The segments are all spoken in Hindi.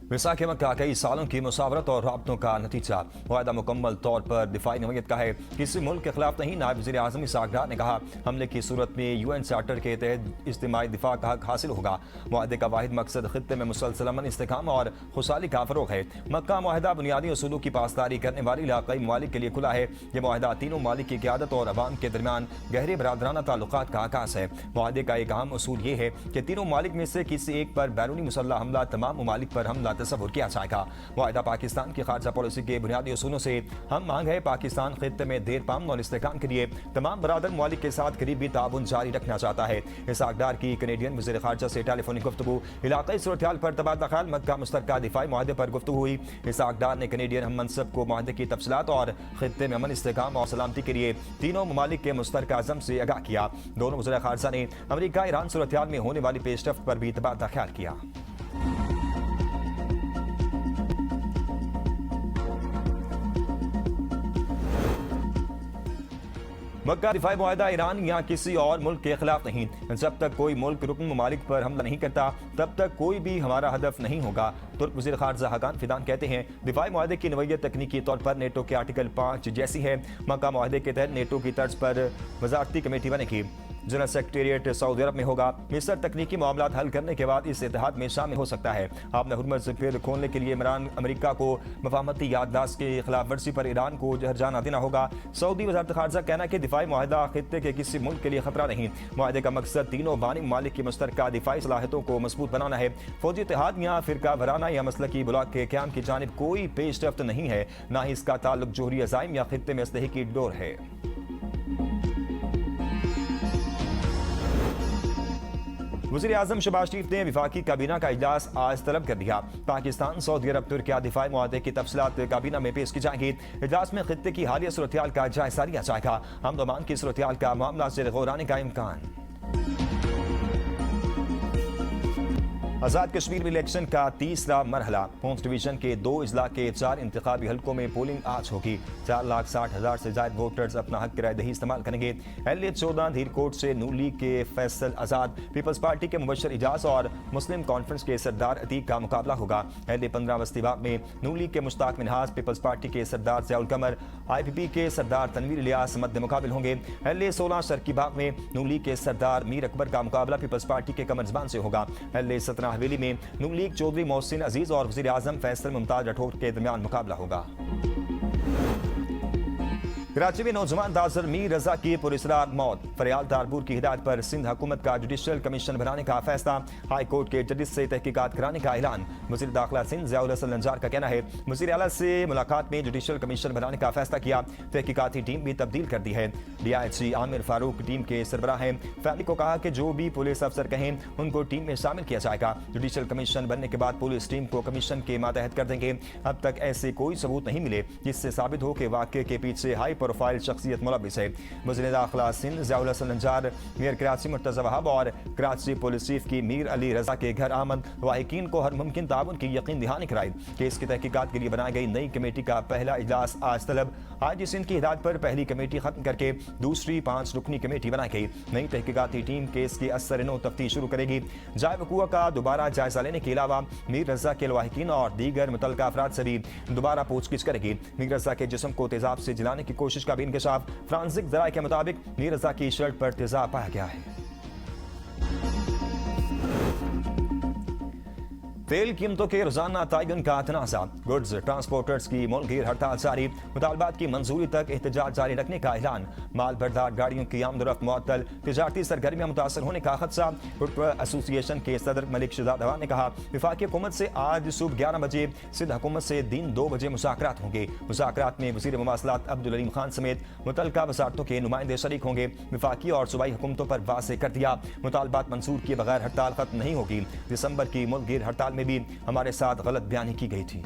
विसाखे मक्का कई सालों की मुसावरत और राब्तों का नतीजा। वायदा मुकम्मल तौर पर दिफाई नौयत का है, किसी मुल्क के खिलाफ नहीं। नायब वज़ीर आज़म इसाक डार ने कहा, हमले की सूरत में UN चार्टर के तहत इज्तिमाई दिफा का हक हासिल होगा। मुआहदे का वाहिद मकसद खित्ते में मुसलसल अमन, इस्तेकाम और खुशहाली का फरोग है। मक्का मुआहदा बुनियादी उसूलों की पासदारी करने वाली इलाक़ाई ममालिक के लिए खुला है। यह मुआहदा तीनों ममालिक की क़यादत और अवाम के दरमियान गहरे बरादराना ताल्लुकात का आगाज़ है। मुआहदे का एक अहम उसूल ये है कि तीनों ममालिक में से किसी एक पर बैरूनी मुसल्लह हमला तमाम ममालिक पर हमला तस्वुर किया जाएगा। मुआहदा पाकिस्तान की खारजा पॉलिसी के बुनियादी उसूलों से हम मांग है। पाकिस्तान खित्ते में देर पाम और इस्तेकाम के लिए तमाम बरादर ममालिक के साथ करीबी ताउन जारी रखना चाहता है। इसाक डार की कनेडियन वज़ीर खारजा से टेलीफोनिक गुफ्तगू, इलाक़ाई सूरत-ए-हाल पर तबादला ख्याल, मक्का मुश्तरका दिफाई मुआहदे पर गुफ्तगू हुई। इसाक डार ने कनेडियन हम मनसब को मुआहदे की तफसीलात और खित्ते में अमन, इस्तेकाम और सलामती के लिए तीनों ममालिक के मुश्तरका अज़म से आगाह किया। दोनों वज़ीर खारजा ने अमरीका ईरान सूरत-ए-हाल में होने वाली पेशरफ्त पर भी तबादला ख्याल किया। मक्का दिफाई मुआहदा ईरान या किसी और मुल्क के खिलाफ नहीं। जब तक कोई मुल्क रुकन ममालिक पर हमला नहीं करता तब तक कोई भी हमारा हदफ नहीं होगा। तुर्क वज़ीर खारजा हकान फिदान कहते हैं, दिफाई मुआहदे की नवैयत तकनीकी तौर पर नेटो के आर्टिकल 5 जैसी है। मक्का मुआहदे के तहत नेटो की तर्ज पर वजारती कमेटी बनेगी। जनरल सेक्रेटेरिएट सऊदी अरब में होगा। मिस्र तकनीकी मामलात हल करने के बाद इस इत्तेहाद में शामिल हो सकता है। आपने हुर्मुज़ से फिर खोलने के लिए इमरान अमेरिका को मफाहमती याददाश्त के खिलाफ वर्जी पर ईरान को जहरजाना देना होगा। सऊदी वज़ारत खारजा कहना कि दिफाई मुआहदा खित्ते के किसी मुल्क के लिए खतरा नहीं। मुआहदे का मकसद तीनों बानी ममालिक की मुश्तरका दिफाई सलाहियतों को मजबूत बनाना है। फौजी इत्तेहाद या फिरका वराना या मसलकी ब्लॉक के क़याम की जानिब कोई पेशरफ्त नहीं है, ना ही इसका ताल्लुक जोहरी अज़ाइम या खित्ते में असलहे की डोर है। वज़ीर आज़म शहबाज शरीफ ने वफाकी काबीना का इजलास आज तलब कर दिया। पाकिस्तान, सऊदी अरब, तुर्किया दिफाई मुआहदे की तफसीलात काबीना में पेश की जाएंगी। इजलास में खित्ते की हालिया सूरत-ए-हाल का जायजा लिया जाएगा। अमन अमान की सूरत-ए-हाल का मामला से गौर आने का इम्कान। आज़ाद कश्मीर में इलेक्शन का तीसरा मरहला। पूंछ डिवीजन के 2 अजला के 4 इंतखाबी हल्कों में पोलिंग आज होगी। 4,60,000 से ज्यादा वोटर्स अपना हक राय दही इस्तेमाल करेंगे। LA-14 धीरकोट से नून लीग के फैसल आज़ाद, पीपल्स पार्टी के मुबशर इजाज और मुस्लिम कॉन्फ्रेंस के सरदार अतीक का मुकाबला होगा। LA-15 बस्तीबाग में नून लीग के मुश्ताक मिनहाज, पीपल्स पार्टी के सरदार ज़ियाउल कमर, IPP के सरदार तनवीर इलियास मद्दे मुकाबिल होंगे। LA-16 शर्कीबाग में नून लीग के सरदार मीर अकबर का मुकाबला पीपल्स पार्टी के कमर ज़बान से होगा। LA-17 हवेली में नून लीग चौधरी मोहसिन अजीज और वज़ीर आज़म फैसल मुमताज राठौर के दरमियान मुकाबला होगा। कराची में नौजवान दासर मीर रजा की पुरस्रार मौत। फरियाल तारपुर की हिदायत पर सिंध हुकूमत का जुडिशल कमीशन बनाने का फैसला। हाई कोर्ट के जजिस से तहकीकात कराने का ऐलान। वज़ीर दाखिला सिंध ज़ियाउल हसन लंजार का कहना है, वज़ीर आला से मुलाकात में जुडिशल कमीशन बनाने का फैसला किया। तहकीकाती टीम भी तब्दील कर दी है। DIG आमिर फारूक टीम के सरबराह हैं। फैमिली को कहा कि जो भी पुलिस अफसर कहें उनको टीम में शामिल किया जाएगा। जुडिशल कमीशन बनने के बाद पुलिस टीम को कमीशन के मातहत कर देंगे। अब तक ऐसे कोई सबूत नहीं मिले जिससे साबित हो कि वाक़े के पीछे हाई प्रोफाइल शख्सियत मुलविस है। वज़ीर दाखिला सिंध ज़ियाउल हसन लंजार, मेयर कराची मुर्तज़ा वहाब और कराची पुलिस चीफ की मीर अली रजा के घर आमद वाहिकीन को हर मुमकिन ताउन की यकीन दहानी कराई। केस की तहकीकात के लिए बनाई गई नई कमेटी का पहला इजलास आज तलब। IG सिंध की हिदायत पर पहली कमेटी खत्म करके दूसरी 5 रुकनी कमेटी बनाई गई। नई तहकीकाती टीम केस की असर-ए-नौ तफ्तीश शुरू करेगी। जाए वक़ूआ का दोबारा जायजा लेने के अलावा मीर रजा के लवाहिकीन और दीगर मुतल्लिका अफराद से भी दोबारा पूछगिछ करेगी। मीर रजा के जिस्म को तेजाब से जलाने की कोशिश का भी इंकशाफ। फ्रांसिक जराये के मुताबिक मीर रजा की शर्ट पर तेजाब पाया गया है। तेल कीमतों के रोजाना तयन का तनाज़ा। गुड्स ट्रांसपोर्टर्स की मुल्कगीर हड़ताल जारी। मुतालबात की मंजूरी तक एहतजाज जारी रखने का ऐलान। माल बरदार गाड़ियों की आमदोरफ्त मुअत्तल। तिजारती सरगर्मियां मुतासर होने का खदशा। फुटवेयर एसोसिएशन के सदर मलिक शहजाद अवान ने कहा, वफाकी हुकूमत से आज सुबह 11 बजे, सिंध हुकूमत से दिन 2 बजे मुज़ाकरात होंगे। मुज़ाकरात में वज़ीर मवासलात अब्दुल अलीम खान समेत मुतल्लिका वज़ारतों के नुमाइंदे शरीक होंगे। वफाकी और सूबाई हुकूमतों पर वाज़ेह कर दिया, मुतालबात मंसूर किए बगैर हड़ताल खत्म नहीं होगी। दिसंबर की मुल्कगीर हड़ताल में भी हमारे साथ गलत बयानी की गई थी।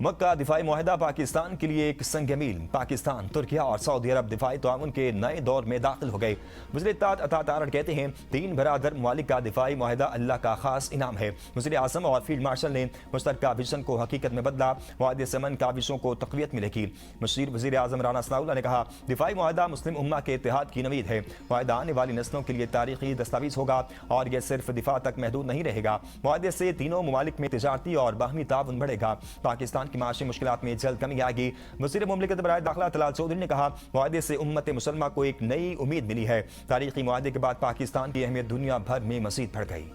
मक्का दिफाई मुआहदा पाकिस्तान के लिए एक संग मील। पाकिस्तान, तुर्किया और सऊदी अरब दिफाई ताउन के नए दौर में दाखिल हो गए। वज़ीर-ए-इत्तेहाद अता तारड़ कहते हैं, 3 बरादर ममालिक का दिफाई मुआहदा अल्लाह का खास इनाम है। वज़ीर आज़म और फील्ड मार्शल ने मुश्तरका विजन को हकीकत में बदला। मुआहदे से अमन काविशों को तक़वियत मिलेगी। मशीर वज़ीर आज़म राना सनाउल्लाह ने कहा, दिफाई मुआहदा मुस्लिम उम्मा के इत्तेहाद की नवीद है। मुआहदा आने वाली नस्लों के लिए तारीखी दस्तावेज होगा और यह सिर्फ दिफा तक महदूद नहीं रहेगा। मुआहदे से तीनों ममालिक में तिजारती और बाहमी ताउन बढ़ेगा। पाकिस्तान की माशी मुश्किलात में जल्द कमी आएगी। वज़ीर मुमलिकत बराए दाखिला तलाल चौधरी ने कहा, मुआहदे से उम्मत मुसलमा को एक नई उम्मीद मिली है। तारीखी मुआहदे के बाद पाकिस्तान की अहमियत दुनिया भर में मज़ीद बढ़ गई।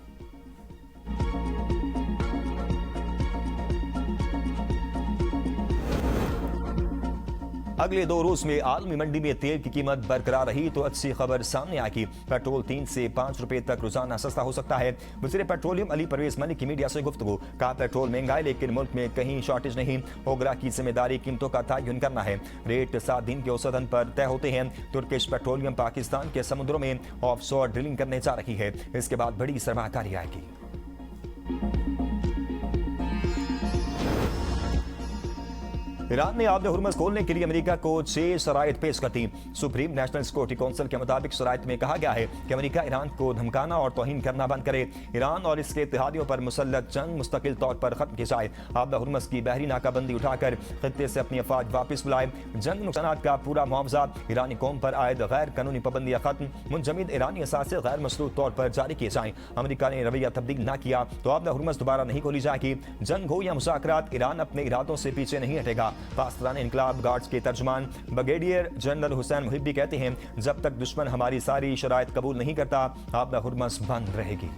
अगले 2 रोज में आलमी मंडी में तेल की कीमत बरकरार रही तो अच्छी खबर सामने आएगी। पेट्रोल 3 से 5 रुपए तक रोजाना सस्ता हो सकता है। वज़ीर पेट्रोलियम अली परवेज मलिक की मीडिया से गुफ्तगू। कहा, पेट्रोल महंगा है लेकिन मुल्क में कहीं शॉर्टेज नहीं। ओगरा की जिम्मेदारी कीमतों का तयन करना है। रेट 7 दिन के औसतन पर तय होते हैं। तुर्किश पेट्रोलियम पाकिस्तान के समुद्रों में ऑफशोर ड्रिलिंग करने जा रही है। इसके बाद बड़ी सरमाकारी आएगी। ईरान ने आबद हुर्मस खोलने के लिए अमेरिका को 6 शराइत पेश कर दी। सुप्रीम नेशनल सिक्योरिटी काउंसिल के मुताबिक शराइत में कहा गया है कि अमेरिका ईरान को धमकाना और तौहीन करना बंद करे। ईरान और इसके इत्तेहादियों पर मुसल्लत जंग मुस्तकिल तौर पर खत्म की जाए। आबद हुर्मस की बहरी नाकाबंदी उठाकर खित्ते से अपनी अफवाज वापस बुलाए। जंग नुकसानात का पूरा मुआवजा, ईरानी कौम पर आयद गैर कानूनी पाबंदियां खत्म, मुंजमद ईरानी असासे गैर मशरूत तौर पर जारी किए जाएं। अमेरिका ने रवैया तब्दील न किया तो आबद हुर्मस दोबारा नहीं खोली जाएगी। जंग हो या मुज़ाकरात, ईरान अपने इरादों से पीछे नहीं हटेगा। पाकिस्तान इनकलाब गार्ड्स के तर्जुमान ब्रिगेडियर जनरल हुसैन मुहिब्बी कहते हैं, जब तक दुश्मन हमारी सारी शराइत कबूल नहीं करता आबद हुर्मस बंद रहेगी।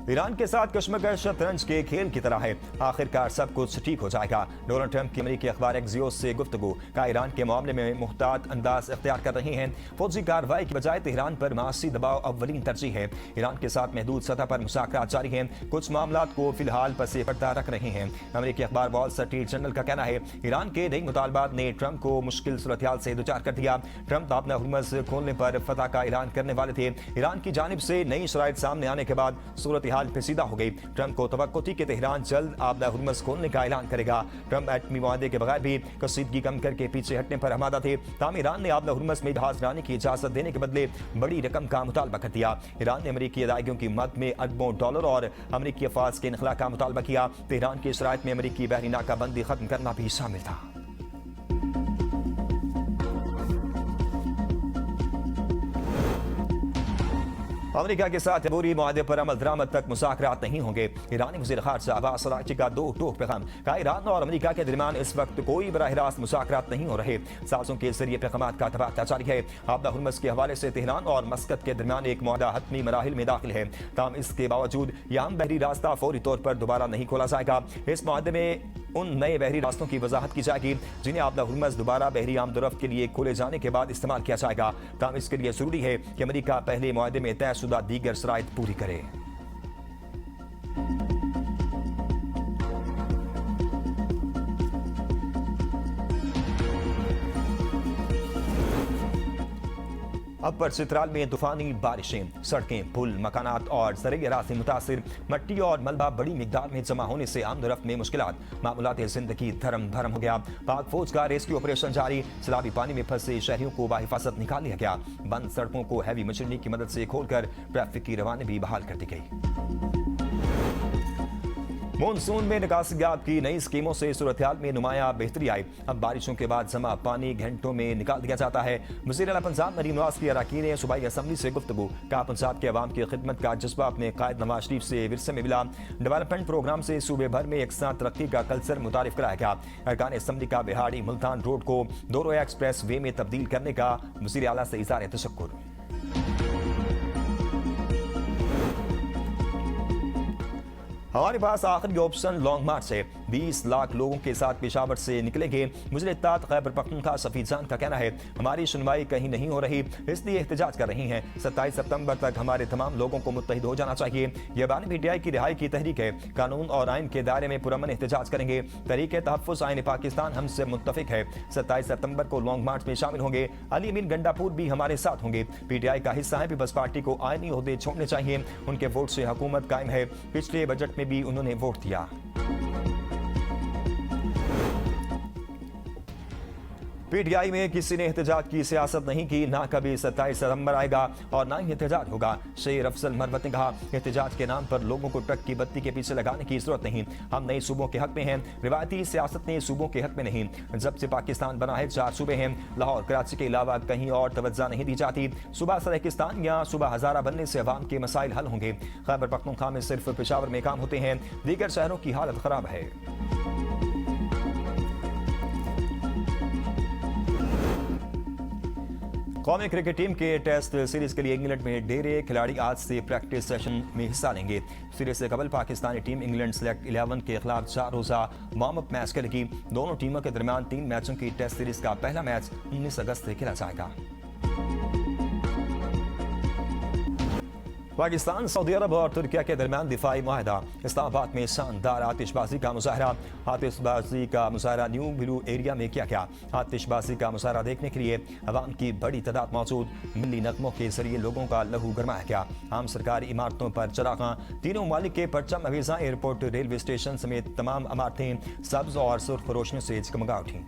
ईरान के साथ कश्मकश शतरंज के खेल की तरह है। आखिरकार सब कुछ ठीक हो जाएगा। डोनाल्ड ट्रंप की अमेरिकी अखबार एक्सियोस से गुफ्तगू। का ईरान के मामले में मुहतात अंदाज इख्तियार कर रही हैं। फौजी कार्रवाई की बजाय तेहरान पर मासी दबाव अव्वलीन तरजीह है। ईरान के साथ महदूद सतह पर मुज़ाकरात जारी हैं। कुछ मामलात को फिलहाल पसे पर्दा रख रहे हैं। अमेरिकी अखबार वॉल स्ट्रीट जर्नल का कहना है, ईरान के नई मुतालबात ने ट्रंप को मुश्किल सूरत-ए-हाल से दो चार कर दिया। ट्रंप आबद हुर्मस खोलने पर फतह का ऐलान करने वाले थे। ईरान की जानिब से नई शराइत सामने आने के बाद सूरत पेचीदा हो गई। ट्रंप को तवक्को थी कि तेहरान जल्द आबद हुर्मस खोलने का ऐलान करेगा। ट्रंप एटमी मुआहदे के बगैर भी कशीदगी कम करके पीछे हटने पर आमादा थे। ताहम ईरान ने आबद हुर्मस में जहाज लाने की इजाजत देने के बदले बड़ी रकम का मुतालबा कर दिया। ईरान ने अमेरिकी अदायगियों की मद में अरबों डॉलर और अमेरिकी अफवाज के इनखला का मुतालबा किया। तेहरान की शराइत में अमेरिकी बहरी नाकाबंदी खत्म करना भी शामिल था। अमेरिका के साथ अबूरी मुआहदे पर अमल दरामद तक मुज़ाकरात नहीं होंगे। ईरानी वज़ीर ख़ारजा अब्बास अराग़ची का 2 टोक पैगाम। कहा, ईरान और अमेरिका के दरमियान इस वक्त कोई बराह रास्त मुज़ाकरात नहीं हो रहे। साज़ों के जरिए पैगामात का तबादला जारी है। आबद हुर्मस के हवाले से तेहरान और मस्कत के दरमियान एक मुआहदा हतमी मराहिल में दाखिल है। ताहम इसके बावजूद यह बहरी रास्ता फौरी तौर पर दोबारा नहीं खोला जाएगा। इस मुआहदे में उन नए बहरी रास्तों की वजाहत की जाएगी जिन्हें आबद हुर्मस दोबारा बहरी आमदोरफ्त के लिए खोले जाने के बाद इस्तेमाल किया जाएगा। ताहम इसके लिए जरूरी है कि अमेरिका पहले मुआहदे में तयशुदा दीगर शराइत पूरी करे। अपर चित्राल में तूफानी बारिशें, सड़कें, पुल, मकानात और ज़रई अराज़ी मुतासिर। मट्टी और मलबा बड़ी मिकदार में जमा होने से आमदोरफ्त में मुश्किलात। मामूलात जिंदगी धर्म भरम हो गया। पाक फौज का रेस्क्यू ऑपरेशन जारी। सैलाबी पानी में फंसे शहरियों को बाहिफाजत निकाल लिया गया। बंद सड़कों को हैवी मशीनरी की मदद से खोलकर ट्रैफिक की रवानी भी बहाल कर दी गई। मॉनसून में निकासियात की नई स्कीमों से सूरत-ए-हाल में नुमाया बेहतरी आई। अब बारिशों के बाद जमा पानी घंटों में निकाल दिया जाता है। वज़ीर आला पंजाब नरीम नवाज की अराकीन ने सूबाई असम्बली से गुफ्तगू। कहा, पंजाब के अवाम की खिदमत का जज्बा अपने कायद नवाज शरीफ से विरसे में मिला। डेवलपमेंट प्रोग्राम से सूबे भर में यकसां तरक्की का कल्चर मुतारिफ कराया गया। अरकान असम्बली का बिहाड़ी मुल्तान रोड को दोरोया एक्सप्रेस वे में तब्दील करने का वज़ीर आला से इज़हार तशक्कुर। हमारे पास आखिरी ऑप्शन लॉन्ग मार्च है। 20 लाख लोगों के साथ पेशावर से निकलेंगे। मुझे इत्तेहाद खैबर पख्तूनख्वा सफीजान का कहना है, हमारी सुनवाई कहीं नहीं हो रही, इसलिए एहतजाज कर रही हैं। 27 सितंबर तक हमारे तमाम लोगों को मुत्तहिद हो जाना चाहिए। यह बानी पीटीआई की रिहाई की तहरीक है। कानून और आइन के दायरे में पुरअमन एहतजाज करेंगे। तहरीक तहफ़्फ़ुज़ आइन पाकिस्तान हमसे मुत्तफिक है। 27 सितंबर को लॉन्ग मार्च में शामिल होंगे। अली अमीन गंडापुर भी हमारे साथ होंगे। पीटीआई का हिस्सा है। पीपल्स पार्टी को आईनी ओहदे छोड़ने चाहिए। उनके वोट से हुकूमत कायम है। पिछले बजट में भी उन्होंने वोट दिया। पीटीआई में किसी ने एहतजाज की सियासत नहीं की, ना कभी 27 सितंबर आएगा और ना ही एहतजाज होगा। शेर अफजल मरवत ने कहा, एहतजाज के नाम पर लोगों को ट्रक की बत्ती के पीछे लगाने की जरूरत नहीं। हम नए सूबों के हक में हैं, रिवायती सियासत ने सूबों के हक में नहीं। जब से पाकिस्तान बना है 4 सूबे हैं। लाहौर कराची के अलावा कहीं और तवज्जो नहीं दी जाती। सूबा सराकिस्तान या सूबा हजारा बनने से अवाम के मसाइल हल होंगे। खैबर पख्तूनख्वा में सिर्फ पेशावर में काम होते हैं, दीगर शहरों की हालत खराब है। कौमी क्रिकेट टीम के टेस्ट सीरीज के लिए इंग्लैंड में डेरे खिलाड़ी आज से प्रैक्टिस सेशन में हिस्सा लेंगे। सीरीज से कबल पाकिस्तानी टीम इंग्लैंड सेलेक्ट 11 के खिलाफ 4 रोजा वार्म अप मैच खेलेगी। दोनों टीमों के दरमियान 3 मैचों की टेस्ट सीरीज का पहला मैच 19 अगस्त से खेला जाएगा। पाकिस्तान, सऊदी अरब और तुर्किया के दरमियान दिफाई मुआहदा। इस्लामाबाद में शानदार आतिशबाजी का मुजाहरा। आतिशबाजी का मुजाहरा न्यू ब्लू एरिया में किया गया। आतिशबाजी का मुजाहरा देखने के लिए अवाम की बड़ी तादाद मौजूद। मिली नगमों के जरिए लोगों का लहू गरमाया गया। आम सरकारी इमारतों पर चरागां, तीनों ममालिक के परचम अवीज़ा, एयरपोर्ट, रेलवे स्टेशन समेत तमाम इमारतें सब्ज और सुर्ख रोशनी से जगमगा उठी।